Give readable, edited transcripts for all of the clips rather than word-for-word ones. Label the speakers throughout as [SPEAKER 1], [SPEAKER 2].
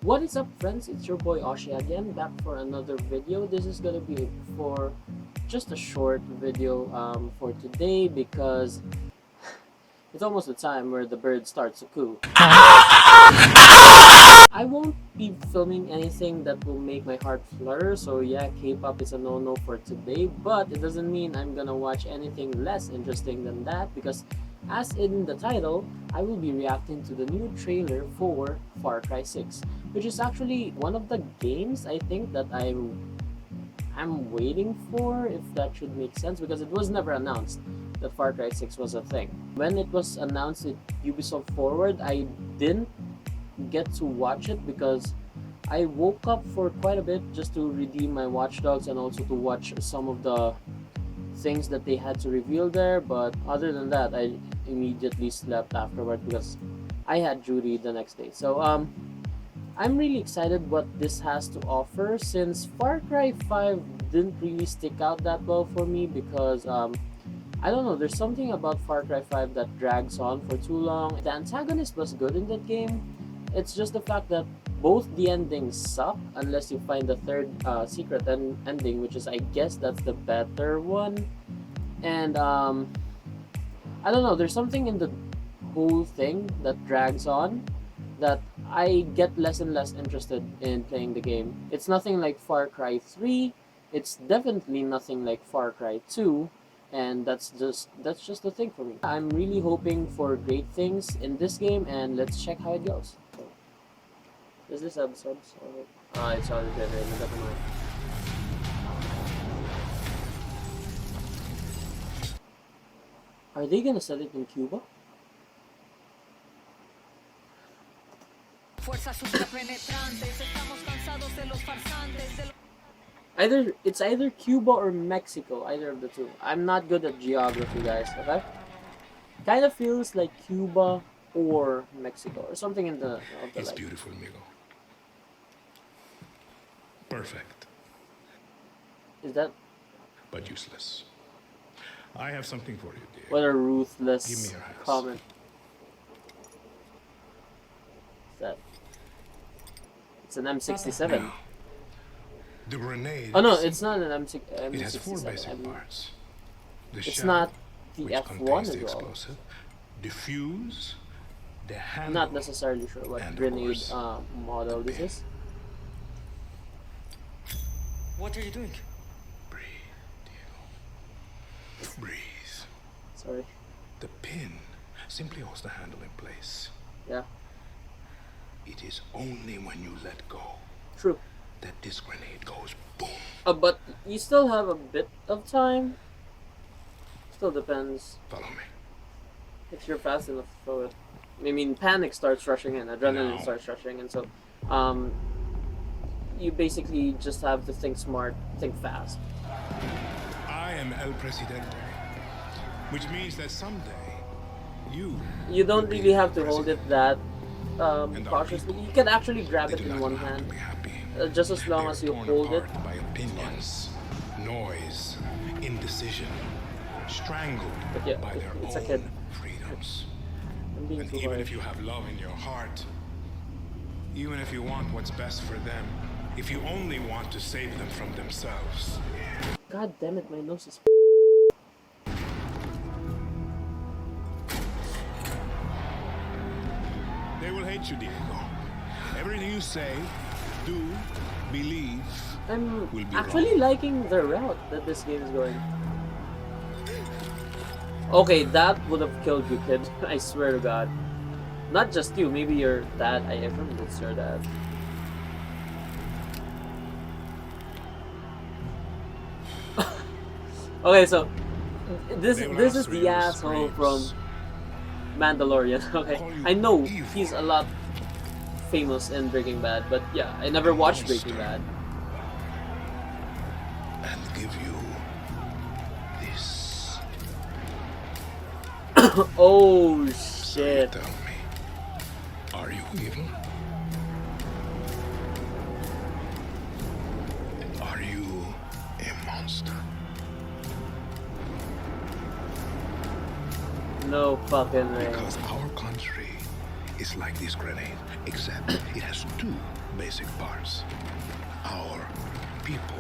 [SPEAKER 1] What is up, friends? It's your boy Oshi again, back for another video. This is gonna be for just a short video for today because it's almost the time where the bird starts to coo. I won't be filming anything that will make my heart flutter, so yeah, K-pop is a no-no for today, but it doesn't mean I'm gonna watch anything less interesting than that because as in the title, I will be reacting to the new trailer for Far Cry 6, which is actually one of the games I think that I'm waiting for, if that should make sense, because it was never announced that Far Cry 6 was a thing. When it was announced at Ubisoft Forward, I didn't get to watch it because I woke up for quite a bit just to redeem my Watch Dogs and also to watch some of the things that they had to reveal there. But other than that, I immediately slept afterward because I had duty the next day. So I'm really excited what this has to offer since Far Cry 5 didn't really stick out that well for me because I don't know, there's something about Far Cry 5 that drags on for too long. The antagonist was good in that game. It's just the fact that both the endings suck unless you find the third secret ending, which is, I guess, that's the better one. And I don't know, there's something in the whole thing that drags on that I get less and less interested in playing the game. It's nothing like Far Cry 3. It's definitely nothing like Far Cry 2, and that's just the thing for me. I'm really hoping for great things in this game, and let's check how it goes. So, is this episode? It's already generated. Never mind. Are they gonna set it in Cuba? It's either Cuba or Mexico, either of the two. I'm not good at geography, guys. Okay, kind of feels like Cuba or Mexico or something in the.
[SPEAKER 2] It's
[SPEAKER 1] like.
[SPEAKER 2] beautiful, amigo. Perfect.
[SPEAKER 1] Is that?
[SPEAKER 2] But useless. I have something for you, dear.
[SPEAKER 1] What a
[SPEAKER 2] Give me
[SPEAKER 1] ruthless
[SPEAKER 2] your hands.
[SPEAKER 1] comment. Is that? It's an M67.
[SPEAKER 2] Now, the grenade.
[SPEAKER 1] Oh no, it's not an
[SPEAKER 2] It has four
[SPEAKER 1] M67.
[SPEAKER 2] basic parts. The
[SPEAKER 1] It's
[SPEAKER 2] shell,
[SPEAKER 1] not the
[SPEAKER 2] which
[SPEAKER 1] F1
[SPEAKER 2] contains
[SPEAKER 1] as
[SPEAKER 2] the
[SPEAKER 1] well.
[SPEAKER 2] explosive, the fuse, the handle.
[SPEAKER 1] Not necessarily sure what
[SPEAKER 2] and of
[SPEAKER 1] grenade
[SPEAKER 2] course,
[SPEAKER 1] model
[SPEAKER 2] the
[SPEAKER 1] this
[SPEAKER 2] pin.
[SPEAKER 1] is.
[SPEAKER 3] What are you doing?
[SPEAKER 2] Breathe, Diego. Breathe.
[SPEAKER 1] Sorry.
[SPEAKER 2] The pin simply holds the handle in place.
[SPEAKER 1] Yeah.
[SPEAKER 2] It is only when you let go
[SPEAKER 1] True.
[SPEAKER 2] that this grenade goes boom.
[SPEAKER 1] But you still have a bit of time. Still depends
[SPEAKER 2] Follow me.
[SPEAKER 1] if you're fast enough to throw it. I mean, panic starts rushing in, adrenaline
[SPEAKER 2] No.
[SPEAKER 1] starts rushing in, so you basically just have to think smart, think fast.
[SPEAKER 2] I am El Presidente, which means that someday you
[SPEAKER 1] don't
[SPEAKER 2] will be
[SPEAKER 1] really
[SPEAKER 2] El
[SPEAKER 1] have to hold it
[SPEAKER 2] Presidente.
[SPEAKER 1] that
[SPEAKER 2] And our
[SPEAKER 1] cautiously.
[SPEAKER 2] people,
[SPEAKER 1] You can actually grab
[SPEAKER 2] They
[SPEAKER 1] it
[SPEAKER 2] do
[SPEAKER 1] in
[SPEAKER 2] not
[SPEAKER 1] one
[SPEAKER 2] know how to
[SPEAKER 1] hand,
[SPEAKER 2] be happy.
[SPEAKER 1] just as long
[SPEAKER 2] They are
[SPEAKER 1] as you
[SPEAKER 2] torn
[SPEAKER 1] hold it.
[SPEAKER 2] apart by opinions, noise, indecision, strangled
[SPEAKER 1] But yeah,
[SPEAKER 2] by their
[SPEAKER 1] it's a
[SPEAKER 2] own
[SPEAKER 1] kid.
[SPEAKER 2] freedoms.
[SPEAKER 1] I'm being
[SPEAKER 2] And
[SPEAKER 1] too
[SPEAKER 2] even
[SPEAKER 1] hard.
[SPEAKER 2] if you have love in your heart, even if you want what's best for them, if you only want to save them from themselves,
[SPEAKER 1] God damn it, my nose is.
[SPEAKER 2] they will hate you, Diego. Everything you say, do, believe,
[SPEAKER 1] I'm
[SPEAKER 2] will be
[SPEAKER 1] actually
[SPEAKER 2] wrong.
[SPEAKER 1] liking the route that this game is going. Okay, that would have killed you, kid. I swear to God. Not just you, maybe your dad. I affirm it's your dad. Okay, so this
[SPEAKER 2] They will
[SPEAKER 1] is
[SPEAKER 2] answer
[SPEAKER 1] the
[SPEAKER 2] your
[SPEAKER 1] asshole from
[SPEAKER 2] screams.
[SPEAKER 1] Mandalorian. Okay,
[SPEAKER 2] Call you
[SPEAKER 1] I know
[SPEAKER 2] evil.
[SPEAKER 1] he's a lot famous in Breaking Bad, but yeah, I never watched Breaking Bad.
[SPEAKER 2] And give you this.
[SPEAKER 1] Oh
[SPEAKER 2] So you
[SPEAKER 1] shit!
[SPEAKER 2] tell me, are you evil? Are you a monster?
[SPEAKER 1] No fucking way.
[SPEAKER 2] Because our country is like this grenade, except it has two basic parts. Our people.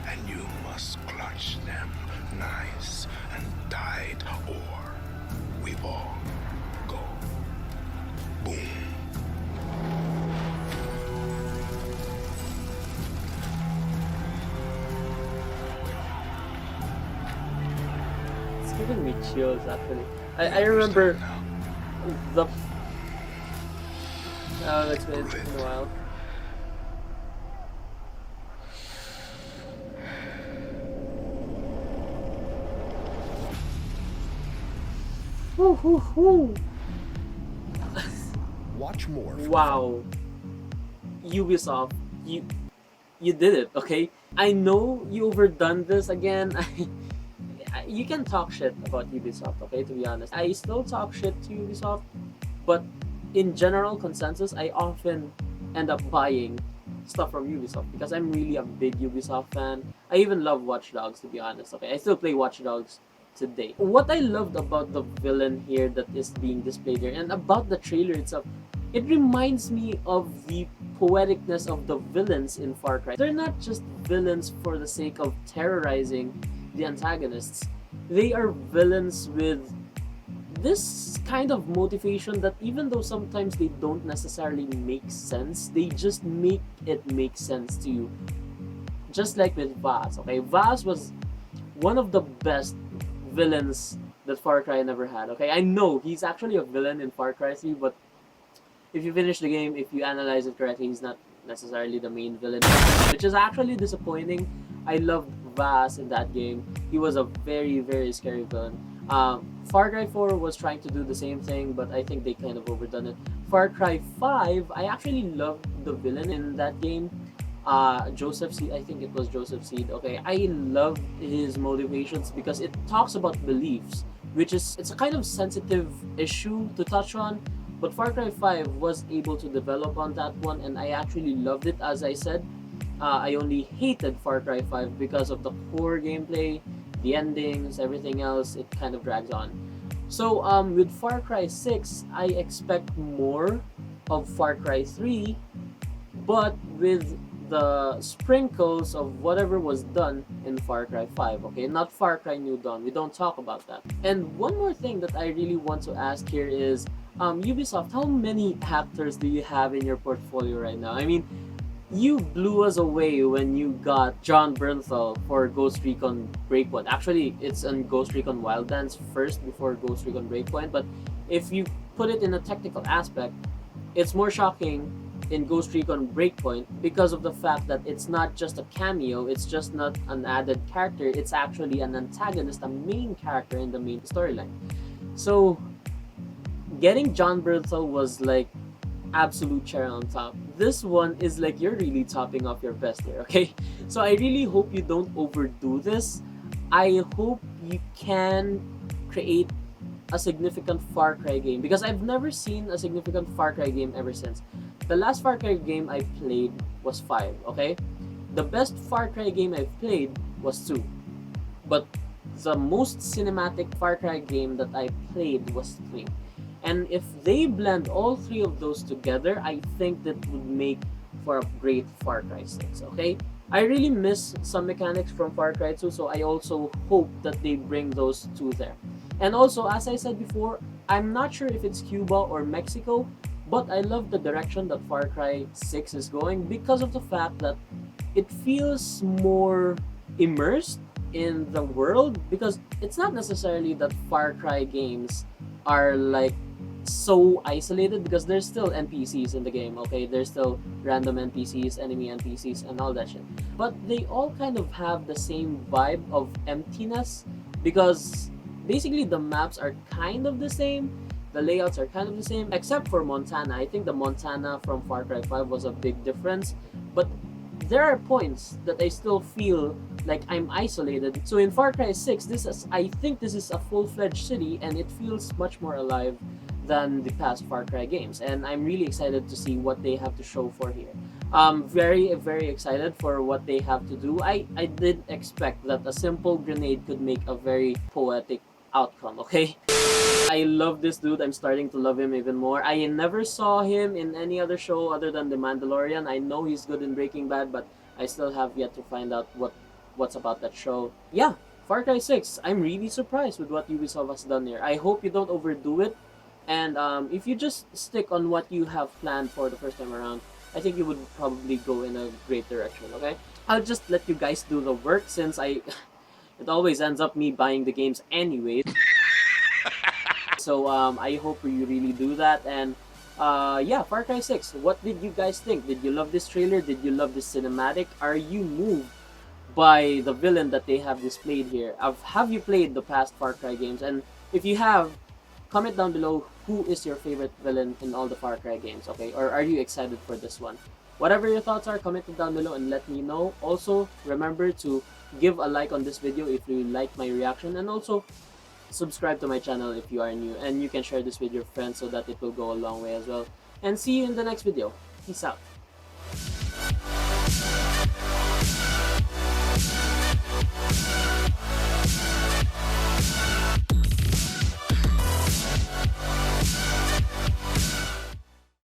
[SPEAKER 2] And you must clutch them nice and tight, or we all go boom.
[SPEAKER 1] It's giving me chills actually. I remember the it's been a while. Woo, woo, woo.
[SPEAKER 4] Watch more.
[SPEAKER 1] Wow, Ubisoft, you did it. Okay, I know you overdone this again. You can talk shit about Ubisoft. Okay, to be honest, I still talk shit to Ubisoft, but in general consensus, I often end up buying stuff from Ubisoft because I'm really a big Ubisoft fan. I even love Watch Dogs, to be honest. Okay, I still play Watch Dogs today. What I loved about the villain here that is being displayed here and about the trailer itself, it reminds me of the poeticness of the villains in Far Cry. They're not just villains for the sake of terrorizing the antagonists. They are villains with this kind of motivation that even though sometimes they don't necessarily make sense, they just make it make sense to you. Just like with Vaz, okay? Vaz was one of the best villains that Far Cry never had, okay? I know he's actually a villain in Far Cry 3, but if you finish the game, if you analyze it correctly, he's not necessarily the main villain, which is actually disappointing. I loved Vaz in that game. He was a very, very scary villain. Far Cry 4 was trying to do the same thing, but I think they kind of overdone it. Far Cry 5, I actually loved the villain in that game. Joseph Seed, I think it was Joseph Seed. Okay, I love his motivations because it talks about beliefs, which is it's a kind of sensitive issue to touch on. But Far Cry 5 was able to develop on that one, and I actually loved it. As I said, I only hated Far Cry 5 because of the poor gameplay, the endings, everything else. It kind of drags on. So with Far Cry 6, I expect more of Far Cry 3, but with the sprinkles of whatever was done in Far Cry 5, okay? Not Far Cry New Dawn. We don't talk about that. And one more thing that I really want to ask here is, Ubisoft, how many actors do you have in your portfolio right now? I mean, you blew us away when you got John Bernthal for Ghost Recon Breakpoint. Actually, it's on Ghost Recon Wildlands first before Ghost Recon Breakpoint, but if you put it in a technical aspect, it's more shocking in Ghost Recon Breakpoint because of the fact that it's not just a cameo, it's just not an added character, it's actually an antagonist, a main character in the main storyline. So, getting John Bernthal was like absolute cherry on top. This one is like you're really topping off your best here, okay? So I really hope you don't overdo this. I hope you can create a significant Far Cry game because I've never seen a significant Far Cry game ever since. The last Far Cry game I played was 5, okay? The best Far Cry game I've played was 2. But the most cinematic Far Cry game that I played was 3. And if they blend all 3 of those together, I think that would make for a great Far Cry 6, okay? I really miss some mechanics from Far Cry 2, so I also hope that they bring those 2 there. And also, as I said before, I'm not sure if it's Cuba or Mexico, but I love the direction that Far Cry 6 is going because of the fact that it feels more immersed in the world, because it's not necessarily that Far Cry games are like so isolated, because there's still NPCs in the game, okay? There's still random NPCs, enemy NPCs, and all that shit. But they all kind of have the same vibe of emptiness because basically the maps are kind of the same, the layouts are kind of the same, except for Montana. I think the Montana from Far Cry 5 was a big difference, but there are points that I still feel like I'm isolated. So in Far Cry 6, I think this is a full-fledged city and it feels much more alive than the past Far Cry games, and I'm really excited to see what they have to show for here. Very, very excited for what they have to do. I did expect that a simple grenade could make a very poetic outcome, okay? I love this dude. I'm starting to love him even more. I never saw him in any other show other than The Mandalorian. I know he's good in Breaking Bad, but I still have yet to find out what's about that show. Yeah, Far Cry 6. I'm really surprised with what Ubisoft has done here. I hope you don't overdo it. And if you just stick on what you have planned for the first time around, I think you would probably go in a great direction, okay? I'll just let you guys do the work since it always ends up me buying the games anyways. So I hope you really do that. And yeah, Far Cry 6. What did you guys think? Did you love this trailer? Did you love this cinematic? Are you moved by the villain that they have displayed here? Have you played the past Far Cry games? And if you have, comment down below who is your favorite villain in all the Far Cry games, okay? Or are you excited for this one? Whatever your thoughts are, comment it down below and let me know. Also, remember to give a like on this video if you like my reaction, and also subscribe to my channel if you are new, and you can share this with your friends so that it will go a long way as well. And see you in the next video. Peace out.